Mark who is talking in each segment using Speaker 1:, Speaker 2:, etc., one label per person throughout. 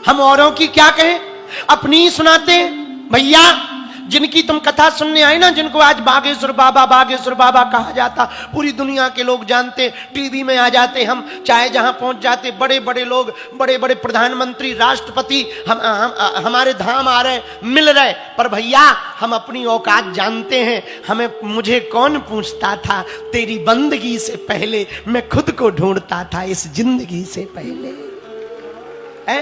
Speaker 1: हम औरों की क्या कहें, अपनी सुनाते भैया। जिनकी तुम कथा सुनने आए ना, जिनको आज बागेश्वर बाबा कहा जाता, पूरी दुनिया के लोग जानते, टीवी में आ जाते, हम चाहे जहां पहुंच जाते, बड़े बड़े लोग, बड़े बड़े प्रधानमंत्री, राष्ट्रपति हमारे धाम आ रहे, मिल रहे। पर भैया हम अपनी औकात जानते हैं। मुझे कौन पूछता था, तेरी बंदगी से पहले मैं खुद को ढूंढता था इस जिंदगी से पहले। है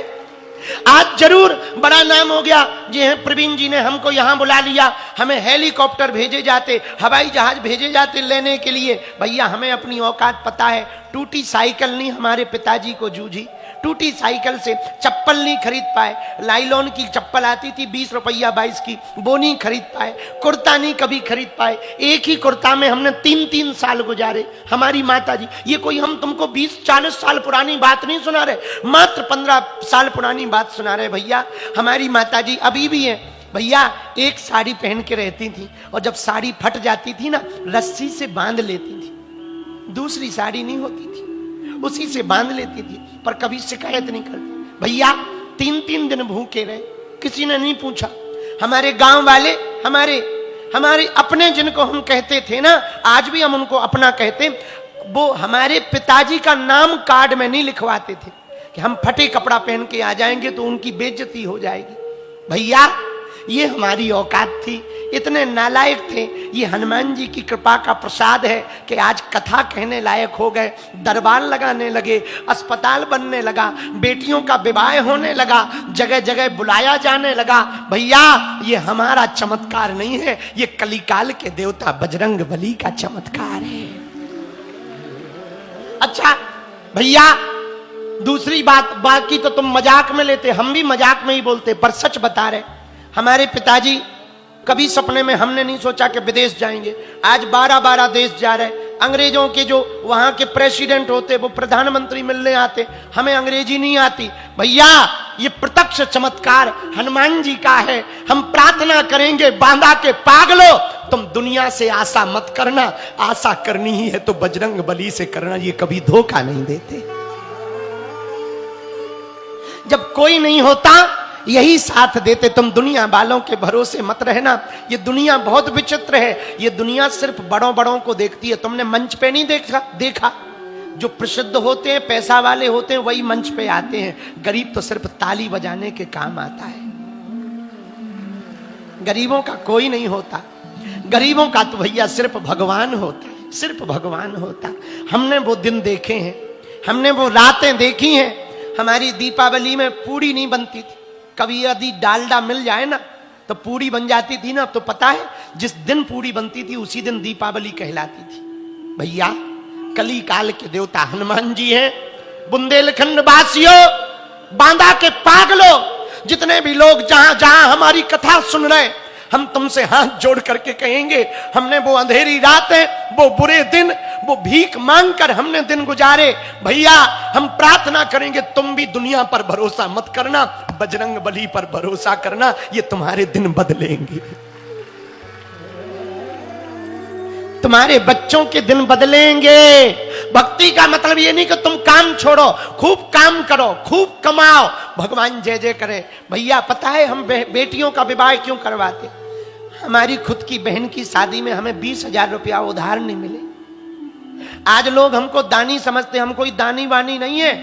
Speaker 1: आज जरूर बड़ा नाम हो गया जी है, प्रवीण जी ने हमको यहां बुला लिया, हमें हेलीकॉप्टर भेजे जाते, हवाई जहाज भेजे जाते लेने के लिए। भैया हमें अपनी औकात पता है। टूटी साइकिल नहीं हमारे पिताजी को जूझी, टूटी साइकिल से चप्पल नहीं खरीद पाए। लाइलॉन की चप्पल आती थी 20 रुपया 22 की, वो नहीं खरीद पाए। कुर्ता नहीं कभी खरीद पाए, एक ही कुर्ता में हमने 3-3 साल गुजारे। हमारी माता जी, ये कोई हम तुमको 20-40 साल पुरानी बात नहीं सुना रहे, मात्र 15 साल पुरानी बात सुना रहे भैया। हमारी माता जी अभी भी है भैया, एक साड़ी पहन के रहती थी और जब साड़ी फट जाती थी ना, रस्सी से बांध लेती थी। दूसरी साड़ी नहीं होती थी, उसी से बांध लेती थी, पर कभी शिकायत नहीं करती। भैया 3-3 दिन भूखे रहे, किसी ने नहीं पूछा। हमारे गांव वाले, हमारे अपने जिनको हम कहते थे ना, आज भी हम उनको अपना कहते, वो हमारे पिताजी का नाम कार्ड में नहीं लिखवाते थे कि हम फटे कपड़ा पहन के आ जाएंगे तो उनकी बेइज्जती हो जाएगी। भैया ये हमारी औकात थी, इतने नालायक थे। ये हनुमान जी की कृपा का प्रसाद है कि आज कथा कहने लायक हो गए, दरबार लगाने लगे, अस्पताल बनने लगा, बेटियों का विवाह होने लगा, जगह जगह बुलाया जाने लगा। भैया ये हमारा चमत्कार नहीं है, ये कलिकाल के देवता बजरंग बली का चमत्कार है। अच्छा भैया दूसरी बात, बाकी तो तुम मजाक में लेते, हम भी मजाक में ही बोलते, पर सच बता रहे। हमारे पिताजी कभी सपने में हमने नहीं सोचा कि विदेश जाएंगे। आज 12-12 देश जा रहे। अंग्रेजों के जो वहां के प्रेसिडेंट होते, वो प्रधानमंत्री मिलने आते, हमें अंग्रेजी नहीं आती। भैया ये प्रत्यक्ष चमत्कार हनुमान जी का है। हम प्रार्थना करेंगे, बांधा के पागलो तुम दुनिया से आशा मत करना, आशा करनी ही है तो बजरंग बली से करना, ये कभी धोखा नहीं देते। जब कोई नहीं होता यही साथ देते। तुम दुनिया वालों के भरोसे मत रहना, ये दुनिया बहुत विचित्र है। ये दुनिया सिर्फ बड़ों बड़ों को देखती है। तुमने मंच पे नहीं देखा जो प्रसिद्ध होते हैं, पैसा वाले होते हैं, वही मंच पे आते हैं। गरीब तो सिर्फ ताली बजाने के काम आता है। गरीबों का कोई नहीं होता, गरीबों का तो भैया सिर्फ भगवान होता है, सिर्फ भगवान होता। हमने वो दिन देखे हैं, हमने वो रातें देखी हैं। हमारी दीपावली में पूड़ी नहीं बनती थी, कभी यदि डालडा मिल जाए ना तो पूड़ी बन जाती थी ना। तो पता है जिस दिन पूड़ी बनती थी उसी दिन दीपावली कहलाती थी। भैया कली काल के देवता हनुमान जी हैं। बुंदेलखंड वासियों, बांदा के पागलों, जितने भी लोग जहां जहां हमारी कथा सुन रहे, हम तुमसे हाथ जोड़ करके कहेंगे, हमने वो अंधेरी रातें, वो बुरे दिन, वो भीख मांग कर हमने दिन गुजारे। भैया हम प्रार्थना करेंगे तुम भी दुनिया पर भरोसा मत करना, बजरंग बली पर भरोसा करना, ये तुम्हारे दिन बदलेंगे, तुम्हारे बच्चों के दिन बदलेंगे। भक्ति का मतलब ये नहीं कि तुम काम छोड़ो, खूब काम करो, खूब कमाओ, भगवान जय जय करे। भैया पता है हम बेटियों का विवाह क्यों करवाते? हमारी खुद की बहन की शादी में हमें 20,000 रुपया उधार नहीं मिले। आज लोग हमको दानी समझते, हम कोई दानी वानी नहीं है,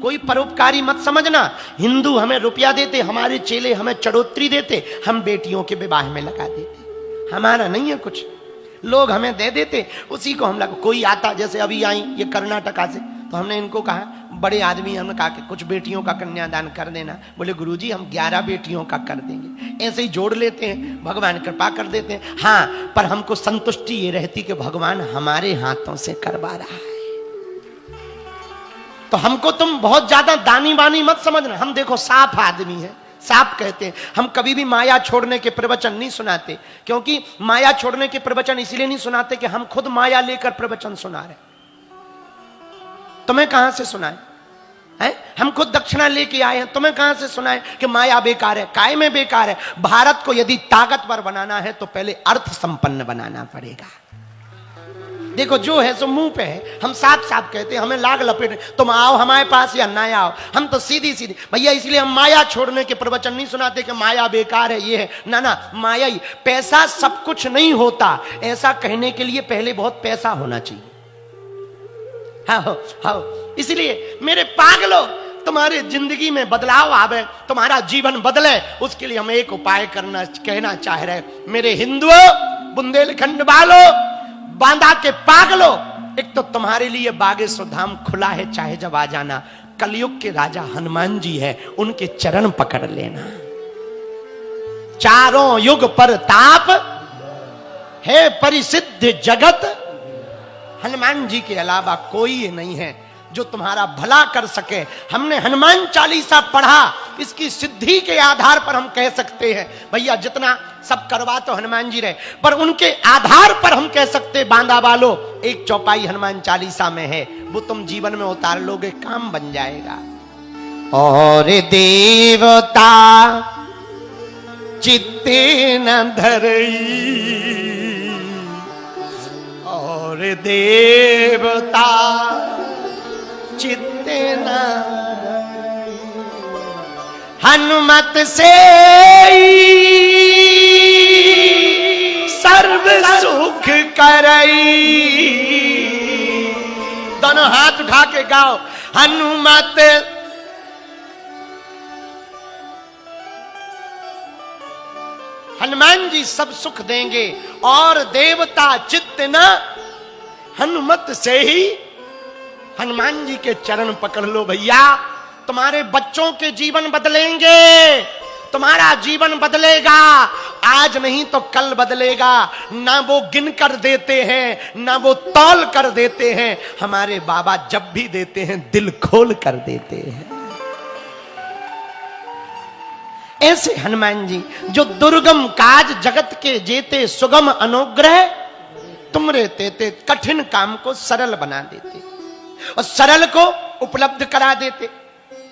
Speaker 1: कोई परोपकारी मत समझना। हिंदू हमें रुपया देते, हमारे चेले हमें चढ़ोतरी देते, हम बेटियों के विवाह में लगा देते। हमारा नहीं है कुछ, लोग हमें दे देते, उसी को हम लगा। कोई आता, जैसे अभी आई ये कर्नाटका से, तो हमने इनको कहा, बड़े आदमी, हमने कहा कि कुछ बेटियों का कन्यादान कर देना। बोले गुरुजी हम 11 बेटियों का कर देंगे। ऐसे ही जोड़ लेते हैं, भगवान कृपा कर देते हैं। हाँ, पर हमको संतुष्टि ये रहती कि भगवान हमारे हाथों से करवा रहा है। तो हमको तुम बहुत ज्यादा दानी वानी मत समझना। हम देखो साफ आदमी है, साफ कहते हैं। हम कभी भी माया छोड़ने के प्रवचन नहीं सुनाते, क्योंकि माया छोड़ने के प्रवचन इसलिए नहीं सुनाते कि हम खुद माया लेकर प्रवचन सुना रहे। तुम्हें कहां से सुनाए हैं? हम खुद दक्षिणा लेके आए हैं, तुम्हें कहां से सुनाए कि माया बेकार है? काय में बेकार है? भारत को यदि ताकतवर बनाना है तो पहले अर्थ संपन्न बनाना पड़ेगा। देखो जो है सो मुंह पे है, हम साफ साफ कहते हैं, हमें लाग लपेट, तुम आओ हमारे पास या ना आओ, हम तो सीधी सीधी भैया। इसलिए हम माया छोड़ने के प्रवचन नहीं सुनाते कि माया बेकार है, ये है ना ना, माया ही। पैसा सब कुछ नहीं होता, ऐसा कहने के लिए पहले बहुत पैसा होना चाहिए। हाँ, इसलिए मेरे पागलों, तुम्हारे जिंदगी में बदलाव आवे, तुम्हारा जीवन बदले, उसके लिए हम एक उपाय कहना चाह रहे। मेरे हिंदुओं, बुंदेलखंड वालों, बांदा के पागलों, एक तो तुम्हारे लिए बागेश्वर धाम खुला है, चाहे जब आ जाना। कलयुग के राजा हनुमान जी है, उनके चरण पकड़ लेना। चारों युग पर ताप है परिसिद्ध जगत, हनुमान जी के अलावा कोई नहीं है जो तुम्हारा भला कर सके। हमने हनुमान चालीसा पढ़ा, इसकी सिद्धि के आधार पर हम कह सकते हैं भैया जितना सब करवा तो हनुमान जी रहे, पर उनके आधार पर हम कह सकते बांदा वालों, एक चौपाई हनुमान चालीसा में है, वो तुम जीवन में उतार लोगे, काम बन जाएगा। और देवता चित्ते न धरई, और देवता चित्ते न, हनुमत से सर्व सुख करई। दोनों हाथ उठा के गाओ, हनुमत हनुमान जी सब सुख देंगे, और देवता चित्त न, हनुमत से ही। हनुमान जी के चरण पकड़ लो भैया, तुम्हारे बच्चों के जीवन बदलेंगे, तुम्हारा जीवन बदलेगा। आज नहीं तो कल बदलेगा। ना वो गिन कर देते हैं, ना वो तौल कर देते हैं, हमारे बाबा जब भी देते हैं दिल खोल कर देते हैं। ऐसे हनुमान जी जो दुर्गम काज जगत के जेते, सुगम अनुग्रह तुमरे तेते, कठिन काम को सरल बना देते और सरल को उपलब्ध करा देते।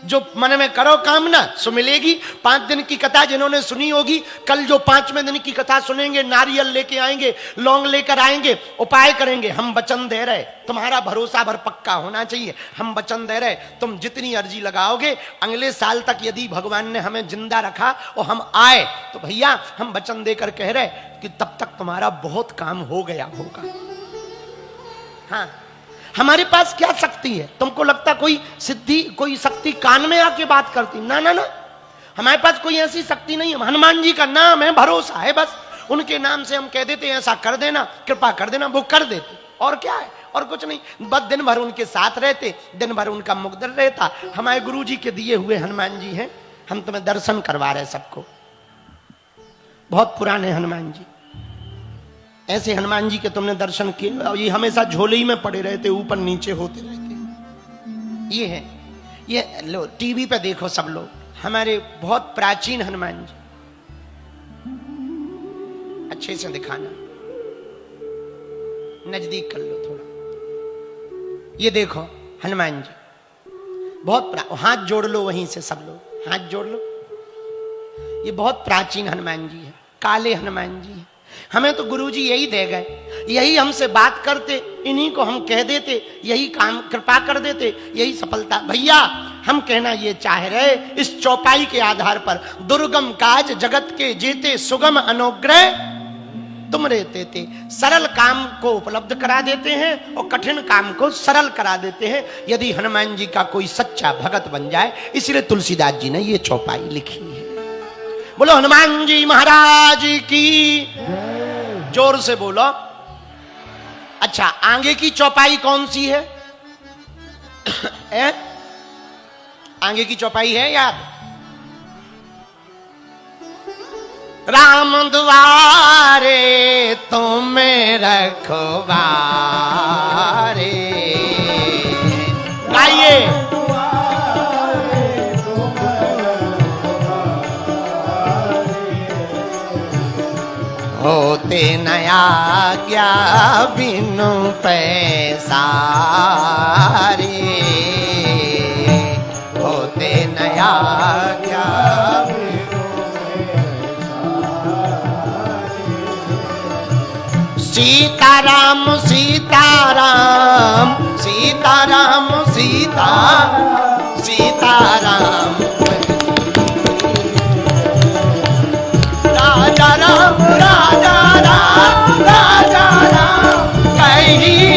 Speaker 1: जो मन में करो कामना सो मिलेगी। 5 दिन की कथा जिन्होंने सुनी होगी, कल जो 5वें दिन की कथा सुनेंगे, नारियल लेके आएंगे, लौंग लेकर आएंगे, उपाय करेंगे। हम वचन दे रहे, तुम्हारा भरोसा भर पक्का होना चाहिए। हम वचन दे रहे, तुम जितनी अर्जी लगाओगे, अगले साल तक यदि भगवान ने हमें जिंदा रखा और हम आए, तो भैया हम वचन देकर कह रहे कि तब तक तुम्हारा बहुत काम हो गया होगा। हाँ, हमारे पास क्या शक्ति है? तुमको लगता कोई सिद्धि, कोई शक्ति कान में आके बात करती? ना ना ना, हमारे पास कोई ऐसी शक्ति नहीं है। हनुमान जी का नाम है, भरोसा है, बस उनके नाम से हम कह देते ऐसा कर देना, कृपा कर देना, वो कर देते। और क्या है? और कुछ नहीं, बस दिन भर उनके साथ रहते, दिन भर उनका मुकद्दर रहता। हमारे गुरु जी के दिए हुए हनुमान जी हैं, हम तुम्हें दर्शन करवा रहे सबको। बहुत पुराने हनुमान जी, ऐसे हनुमान जी के तुमने दर्शन किए और ये हमेशा झोले में पड़े रहते, ऊपर नीचे होते रहते। ये है, ये लो टीवी पे देखो सब लोग, हमारे बहुत प्राचीन हनुमान जी। अच्छे से दिखाना, नजदीक कर लो थोड़ा। ये देखो हनुमान जी, बहुत हाथ जोड़ लो वहीं से, सब लोग हाथ जोड़ लो। ये बहुत प्राचीन हनुमान जी है, काले हनुमान जी है। हमें तो गुरुजी यही दे गए, यही हमसे बात करते, इन्हीं को हम कह देते, यही काम कृपा कर देते, यही सफलता। भैया हम कहना ये चाह रहे, इस चौपाई के आधार पर, दुर्गम काज जगत के जेते, सुगम अनुग्रह तुम रहते थे। सरल काम को उपलब्ध करा देते हैं और कठिन काम को सरल करा देते हैं, यदि हनुमान जी का कोई सच्चा भगत बन जाए। इसलिए तुलसीदास जी ने ये चौपाई लिखी है। बोलो हनुमान जी महाराज की, जोर से बोलो। अच्छा, आगे की चौपाई कौन सी है? आगे की चौपाई है याद? राम द्वारे तुम्हें रखवारे। गाइए, होते नया क्या बिनु पैसा रे, होते नया क्या बिनु पैसा रे। सीताराम सीताराम सीताराम सीता सीताराम राजा राम राजा राम राजा राम कहिए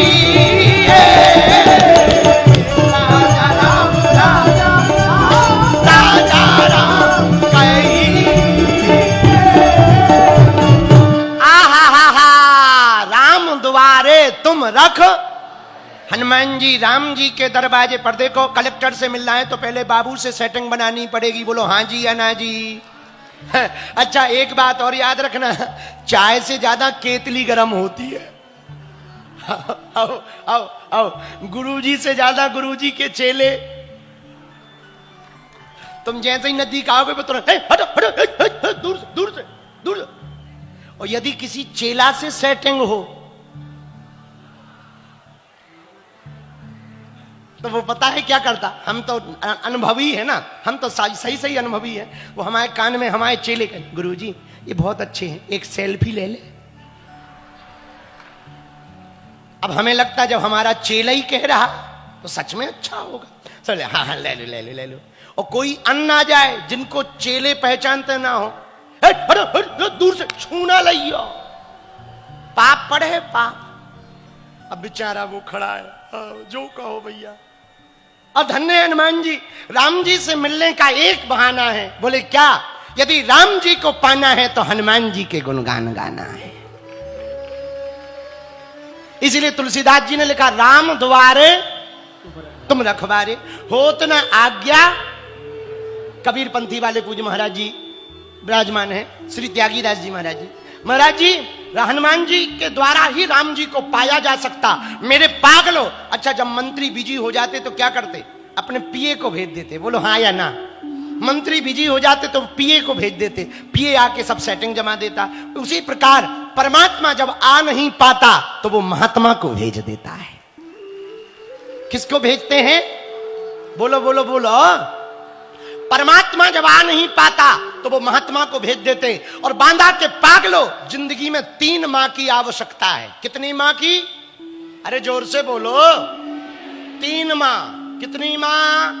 Speaker 1: राजा राम राजा राजा राम कहिए। आहा हा हा राम द्वारे तुम रख। हनुमान जी राम जी के दरवाजे पर देखो, कलेक्टर से मिलना है तो पहले बाबू से सेटिंग बनानी पड़ेगी। बोलो हाँ जी या ना जी। अच्छा एक बात और याद रखना, चाय से ज्यादा केतली गर्म होती है। आओ आओ आओ, गुरुजी से ज्यादा गुरुजी के चेले। तुम जैसे ही नदी कहोगे तो तुरंत हटो हटो दूर से दूर से दूर से। और यदि किसी चेला से सेटिंग हो तो वो पता है क्या करता। हम तो अनुभवी है ना, हम तो सही सही अनुभवी है। वो हमारे कान में हमारे चेले के, गुरुजी ये बहुत अच्छे हैं, एक सेल्फी ले ले। अब हमें लगता जब हमारा चेला ही कह रहा तो सच में अच्छा होगा। चले हाँ हाँ ले लो ले लो ले लो। और कोई अन्न आ जाए जिनको चेले पहचानते ना हो, दूर से छूना लियो, पाप पड़े पाप। अब बेचारा वो खड़ा है, जो कहो भैया। और धन्य हनुमान जी, राम जी से मिलने का एक बहाना है। बोले क्या? यदि राम जी को पाना है तो हनुमान जी के गुणगान गाना है। इसलिए तुलसीदास जी ने लिखा, राम द्वारे तुम रखवारे होत न आज्ञा। कबीर पंथी वाले पूज्य महाराज जी विराजमान है, श्री त्यागीदास जी महाराज जी। महाराज जी, हनुमान जी के द्वारा ही राम जी को पाया जा सकता। मेरे पागलो, अच्छा जब मंत्री बिजी हो जाते तो क्या करते? अपने पीए को भेज देते। बोलो हाँ या ना। मंत्री बिजी हो जाते तो पीए को भेज देते, पीए आके सब सेटिंग जमा देता। उसी प्रकार परमात्मा जब आ नहीं पाता तो वो महात्मा को भेज देता है। किसको भेजते हैं? बोलो बोलो बोलो। परमात्मा जब आ नहीं पाता तो वो महात्मा को भेज देते। और बांधा के पागलो, जिंदगी में 3 माँ की आवश्यकता है। कितनी माँ की? अरे जोर से बोलो। 3 माँ। कितनी माँ?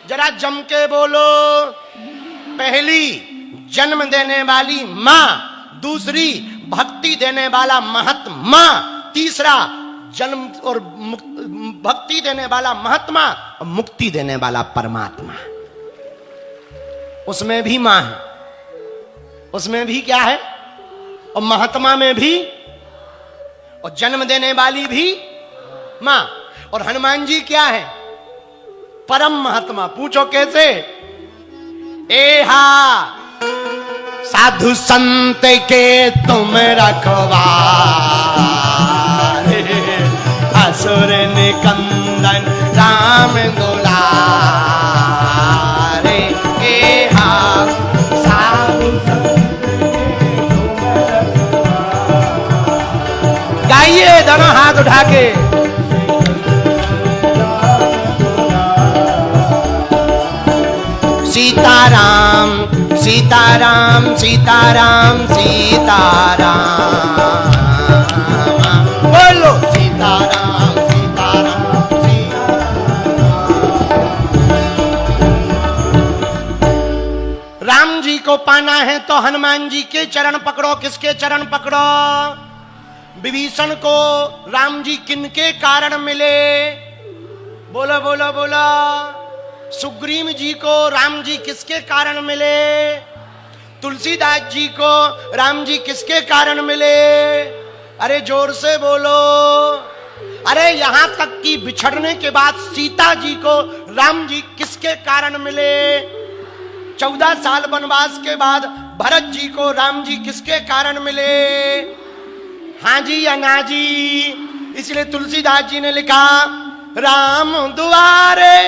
Speaker 1: जरा जम के बोलो। पहली जन्म देने वाली माँ, दूसरी भक्ति देने वाला महात्मा, तीसरा जन्म और भक्ति देने वाला महात्मा और मुक्ति देने वाला परमात्मा। उसमें भी मां है, उसमें भी क्या है? और महात्मा में भी, और जन्म देने वाली भी मां। और हनुमान जी क्या है? परम महात्मा। पूछो कैसे? एहा साधु संत के तुम रखवारे, असुर निकंदन राम दुलारे। एहा साधु संत के तुम रखवारे। गाइए दोनों हाथ उठा के। सीताराम सीताराम सीताराम सीताराम, बोलो सीताराम सीताराम सीताराम। राम जी को पाना है तो हनुमान जी के चरण पकड़ो। किसके चरण पकड़ो? विभीषण को राम जी किनके कारण मिले? बोलो बोलो बोलो। सुग्रीव जी को राम जी किसके कारण मिले? तुलसीदास जी को राम जी किसके कारण मिले? अरे जोर से बोलो। अरे यहां तक कि बिछड़ने के बाद सीता जी को राम जी किसके कारण मिले? 14 साल वनवास के बाद भरत जी को राम जी किसके कारण मिले? हाँ जी या ना जी? इसलिए तुलसीदास जी ने लिखा, राम दुआरे